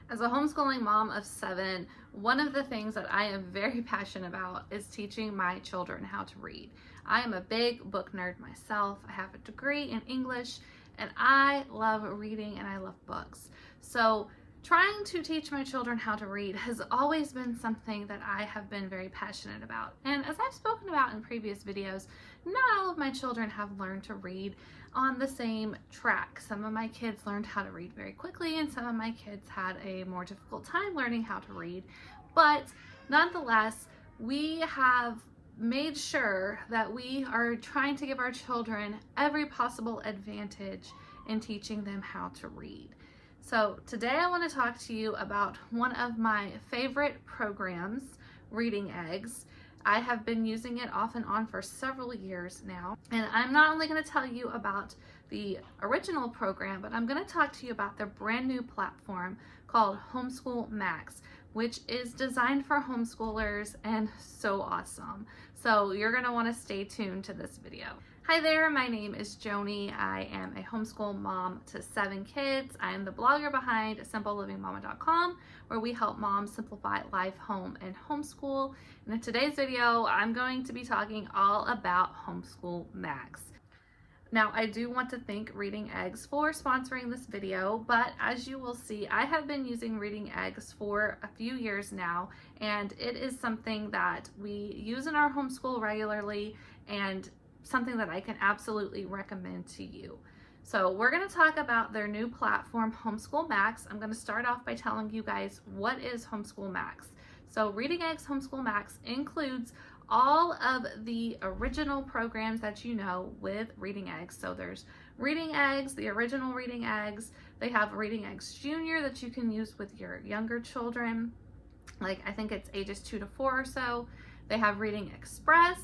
As a homeschooling mom of 7, one of the things that I am very passionate about is teaching my children how to read. I am a big book nerd myself. I have a degree in English and I love reading and I love books. So trying to teach my children how to read has always been something that I have been very passionate about. And as I've spoken about in previous videos, not all of my children have learned to read on the same track. Some of my kids learned how to read very quickly and some of my kids had a more difficult time learning how to read. But nonetheless, we have made sure that we are trying to give our children every possible advantage in teaching them how to read. So today I want to talk to you about one of my favorite programs, Reading Eggs. I have been using it off and on for several years now, and I'm not only going to tell you about the original program, but I'm going to talk to you about their brand new platform called Homeschool Max, which is designed for homeschoolers and so awesome. So you're going to want to stay tuned to this video. Hi there, my name is Joni. I am a homeschool mom to 7 kids. I am the blogger behind simplelivingmama.com, where we help moms simplify life, home, and homeschool. And in today's video, I'm going to be talking all about Homeschool Max. Now, I do want to thank Reading Eggs for sponsoring this video, but as you will see, I have been using Reading Eggs for a few years now, and it is something that we use in our homeschool regularly and something that I can absolutely recommend to you. So we're going to talk about their new platform, Homeschool Max. I'm going to start off by telling you guys what is Homeschool Max. So Reading Eggs Homeschool Max includes all of the original programs that you know with Reading Eggs. So there's Reading Eggs, the original Reading Eggs. They have Reading Eggs Junior that you can use with your younger children. Like I think it's ages 2 to 4 or so. They have Reading Express.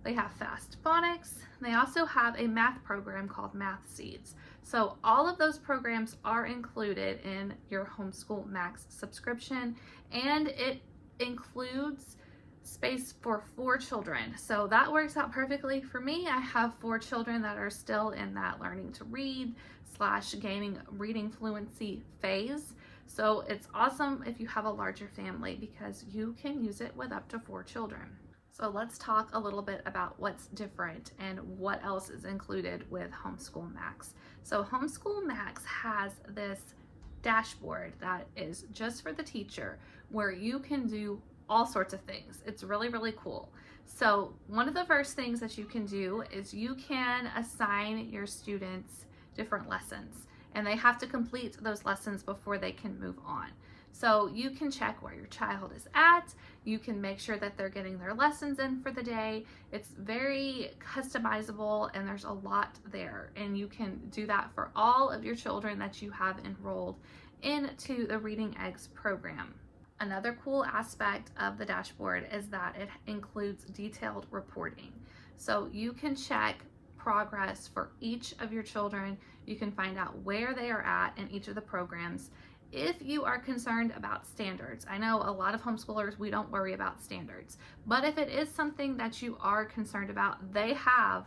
They have Fast Phonics. They also have a math program called Math Seeds. So all of those programs are included in your Homeschool Max subscription, and it includes space for 4 children. So that works out perfectly for me. I have 4 children that are still in that learning to read / gaining reading fluency phase. So it's awesome if you have a larger family because you can use it with up to 4 children. So let's talk a little bit about what's different and what else is included with Homeschool Max. So Homeschool Max has this dashboard that is just for the teacher where you can do all sorts of things. It's really, really cool. So one of the first things that you can do is you can assign your students different lessons, and they have to complete those lessons before they can move on. So you can check where your child is at. You can make sure that they're getting their lessons in for the day. It's very customizable and there's a lot there. And you can do that for all of your children that you have enrolled into the Reading Eggs program. Another cool aspect of the dashboard is that it includes detailed reporting. So you can check progress for each of your children. You can find out where they are at in each of the programs. If you are concerned about standards, I know a lot of homeschoolers, we don't worry about standards, but if it is something that you are concerned about, they have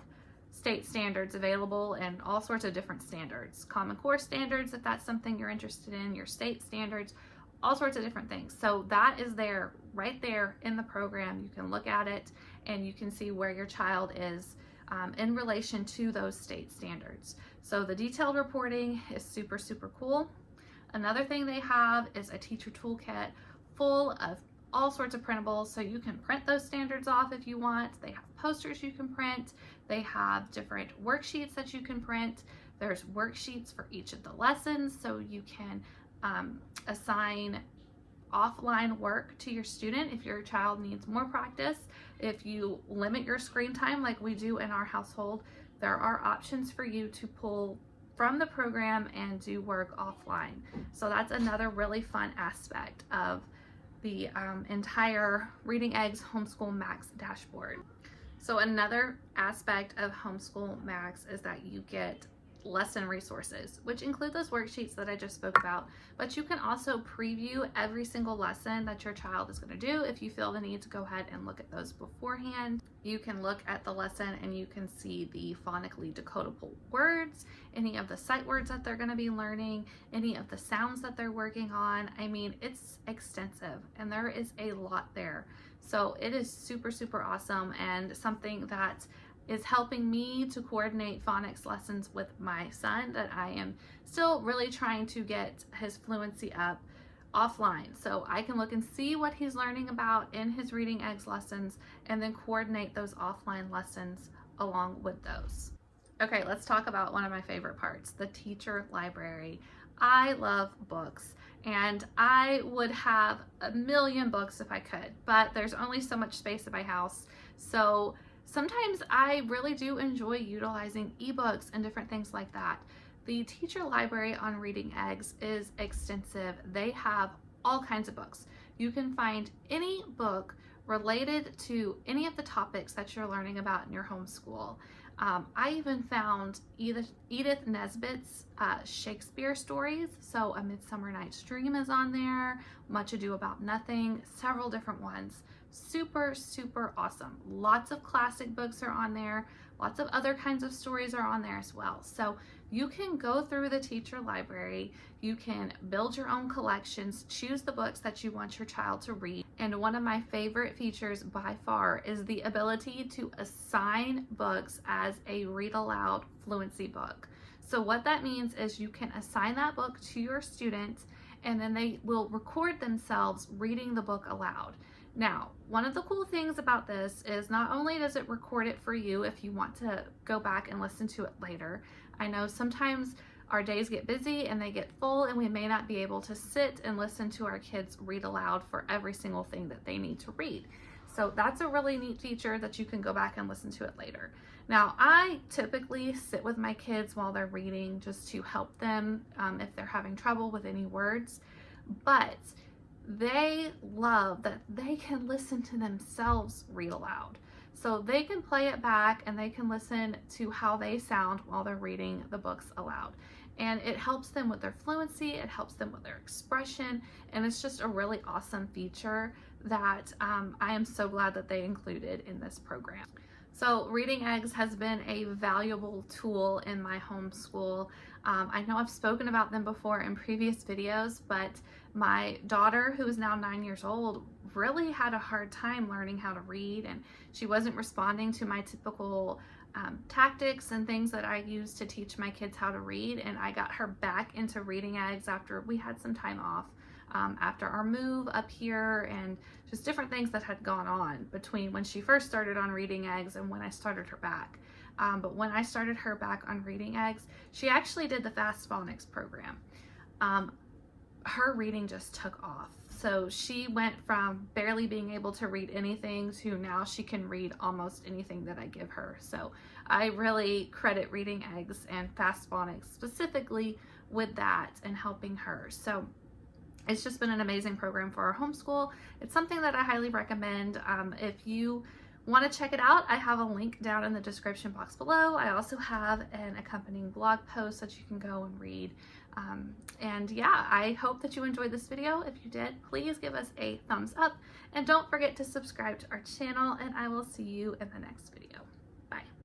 state standards available and all sorts of different standards. Common Core standards, if that's something you're interested in, your state standards, all sorts of different things. So that is there, right there in the program. You can look at it and you can see where your child is in relation to those state standards. So the detailed reporting is super, super cool. Another thing they have is a teacher toolkit full of all sorts of printables, so you can print those standards off if you want. They have posters you can print. They have different worksheets that you can print. There's worksheets for each of the lessons, so you can assign offline work to your student if your child needs more practice. If you limit your screen time like we do in our household, there are options for you to pull from the program and do work offline. So that's another really fun aspect of the entire Reading Eggs Homeschool Max dashboard. So another aspect of Homeschool Max is that you get lesson resources, which include those worksheets that I just spoke about, but you can also preview every single lesson that your child is going to do if you feel the need to go ahead and look at those beforehand. You can look at the lesson and you can see the phonically decodable words, any of the sight words that they're going to be learning, any of the sounds that they're working on. I mean, it's extensive and there is a lot there. So it is super, super awesome, and something that is helping me to coordinate phonics lessons with my son that I am still really trying to get his fluency up offline, so I can look and see what he's learning about in his Reading Eggs lessons and then coordinate those offline lessons along with those. Okay, let's talk about one of my favorite parts, the teacher library. I love books, and I would have a million books if I could, but there's only so much space in my house. So sometimes I really do enjoy utilizing ebooks and different things like that. The teacher library on Reading Eggs is extensive. They have all kinds of books. You can find any book related to any of the topics that you're learning about in your homeschool. I even found Edith Nesbit's Shakespeare stories. So A Midsummer Night's Dream is on there, Much Ado About Nothing, several different ones. Super, super awesome. Lots of classic books are on there. Lots of other kinds of stories are on there as well. So you can go through the teacher library, you can build your own collections, choose the books that you want your child to read. And one of my favorite features by far is the ability to assign books as a read aloud fluency book. So what that means is you can assign that book to your student and then they will record themselves reading the book aloud. Now, one of the cool things about this is not only does it record it for you if you want to go back and listen to it later. I know sometimes our days get busy and they get full and we may not be able to sit and listen to our kids read aloud for every single thing that they need to read. So that's a really neat feature that you can go back and listen to it later. Now, I typically sit with my kids while they're reading just to help them if they're having trouble with any words, but they love that they can listen to themselves read aloud. So they can play it back and they can listen to how they sound while they're reading the books aloud. And it helps them with their fluency, it helps them with their expression, and it's just a really awesome feature that I am so glad that they included in this program. So Reading Eggs has been a valuable tool in my homeschool. I know I've spoken about them before in previous videos, but my daughter, who is now 9 years old, really had a hard time learning how to read, and she wasn't responding to my typical tactics and things that I use to teach my kids how to read, and I got her back into Reading Eggs after we had some time off. After our move up here and just different things that had gone on between when she first started on Reading Eggs and when I started her back. But when I started her back on Reading Eggs, she actually did the Fast Phonics program. Her reading just took off. So she went from barely being able to read anything to now she can read almost anything that I give her. So I really credit Reading Eggs and Fast Phonics specifically with that and helping her. So it's just been an amazing program for our homeschool. It's something that I highly recommend. If you want to check it out, I have a link down in the description box below. I also have an accompanying blog post that you can go and read. And yeah, I hope that you enjoyed this video. If you did, please give us a thumbs up and don't forget to subscribe to our channel, and I will see you in the next video.